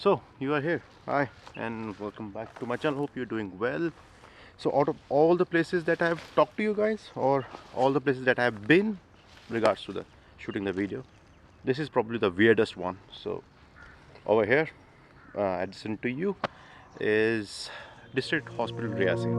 So you are here. Hi, and welcome back to my channel. Hope you're doing well. So out of all the places that I've talked to you guys, or all the places that I've been regards to the shooting the video, this is probably the weirdest one. So over here, adjacent to you, is District Hospital Riasi.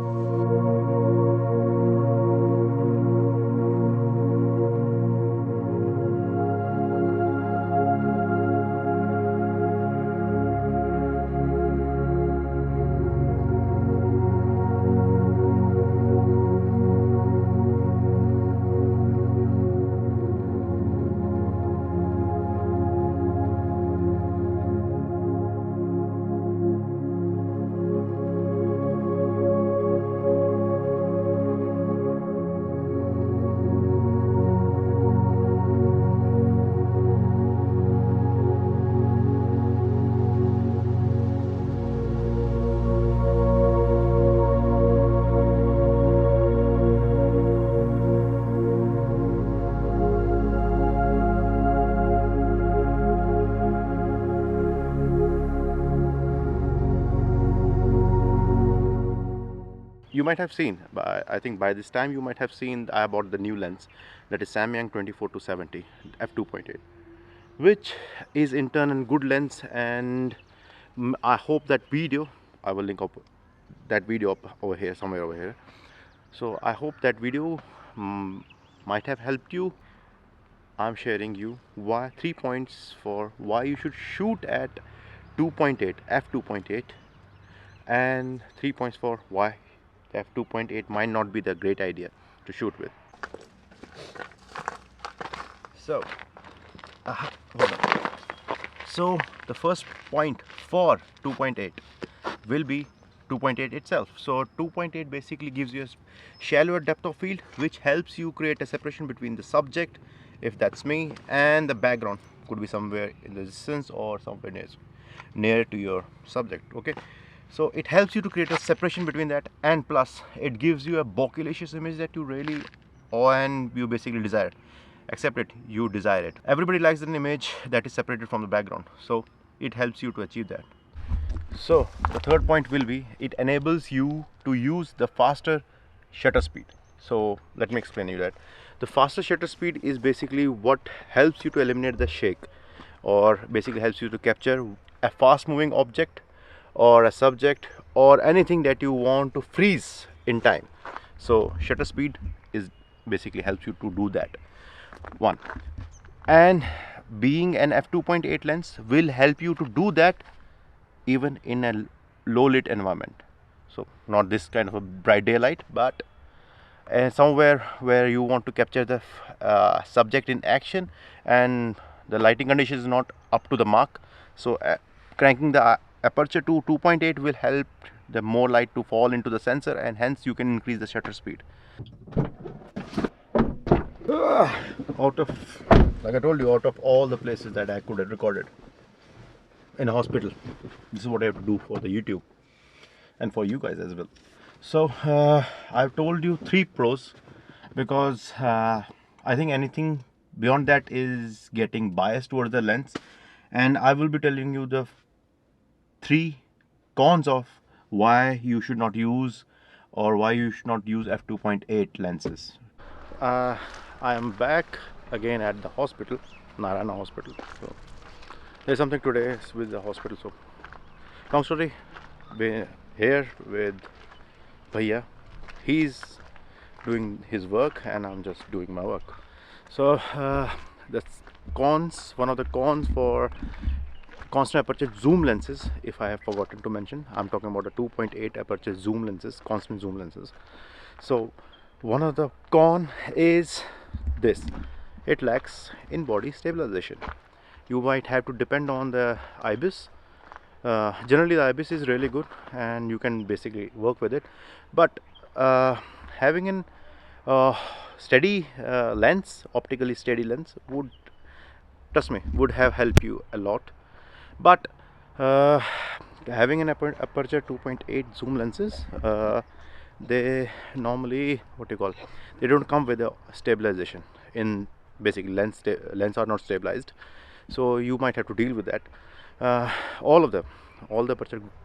You might have seen, I think by this time you might have seen I bought the new lens, that is Samyang 24-70 f2.8, which is in turn a good lens, and I hope that video, I will link up that video up over here, somewhere over here. So I hope that video might have helped you. I'm sharing you 3 points for why you should shoot at 2.8 f2.8, and 3 points for why f2.8 might not be the great idea to shoot with. So hold on. So the first point for 2.8 will be 2.8 itself. So 2.8 basically gives you a shallower depth of field, which helps you create a separation between the subject, if that's me, and the background. Could be somewhere in the distance or somewhere near to your subject. Okay, so it helps you to create a separation between that, and plus it gives you a bokeh-licious image that you really and you basically desire. Accept it, you desire it. Everybody likes an image that is separated from the background, so it helps you to achieve that. So the third point will be, it enables you to use the faster shutter speed. So let me explain you that. The faster shutter speed is basically what helps you to eliminate the shake, or basically helps you to capture a fast moving object or a subject or anything that you want to freeze in time. So shutter speed is basically helps you to do that one, and being an f2.8 lens will help you to do that even in a low lit environment. So not this kind of a bright daylight, but somewhere where you want to capture the subject in action and the lighting condition is not up to the mark. So cranking the aperture to 2.8 will help the more light to fall into the sensor, and hence you can increase the shutter speed. Out of, like I told you, out of all the places that I could have recorded in a hospital, this is what I have to do for the YouTube and for you guys as well. So I've told you 3 pros, because I think anything beyond that is getting biased towards the lens, and I will be telling you the 3 cons of why you should not use, or why you should not use f2.8 lenses. I am back again at the hospital, Narayana Hospital. So there's something today with the hospital. So long story, here with Bhaiya. He's doing his work and I'm just doing my work. So that's cons. One of the cons for constant aperture zoom lenses, if I have forgotten to mention, I'm talking about the 2.8 aperture zoom lenses, constant zoom lenses. So one of the con is this: it lacks in body stabilization. You might have to depend on the IBIS. Generally the IBIS is really good and you can basically work with it, but having an steady lens, optically steady lens, would, trust me, would have helped you a lot. But having an aperture 2.8 zoom lenses, they normally, what you call, they don't come with a stabilization. In basically lens are not stabilized, so you might have to deal with that. All of them, all the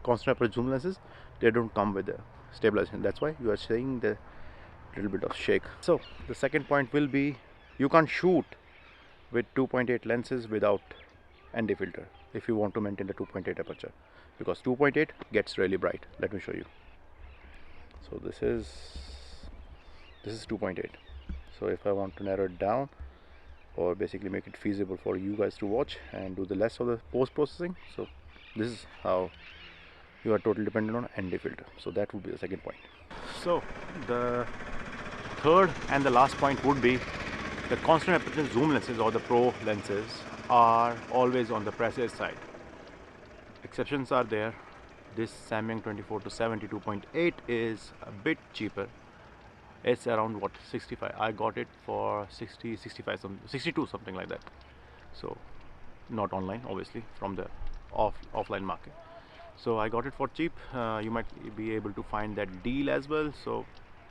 constant aperture zoom lenses, they don't come with the stabilization. That's why you are seeing the little bit of shake. So the second point will be, you can't shoot with 2.8 lenses without ND filter if you want to maintain the 2.8 aperture, because 2.8 gets really bright. Let me show you. So this is 2.8. so if I want to narrow it down, or basically make it feasible for you guys to watch and do the less of the post processing, so this is how you are totally dependent on ND filter. So that would be the second point. So the third and the last point would be, the constant aperture zoom lenses or the pro lenses are always on the pricier side. Exceptions are there. This Samyang 24 to 72.8 is a bit cheaper. It's around what, 65. I got it for 60, 65, 62, something like that. So not online, obviously, from the offline market. So I got it for cheap. You might be able to find that deal as well. So,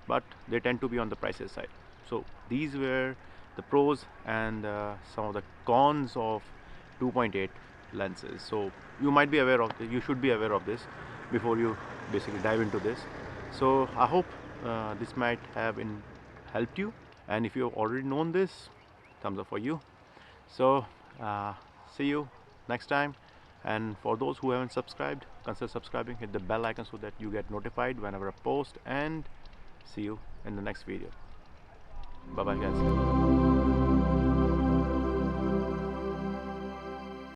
but they tend to be on the pricier side. So these were the pros and some of the cons of 2.8 lenses. So you might be aware of this. You should be aware of this before you basically dive into this. So I hope this might have helped you, and if you have already known this, thumbs up for you. So see you next time, and for those who haven't subscribed, consider subscribing, hit the bell icon so that you get notified whenever I post, and see you in the next video. Bye bye guys.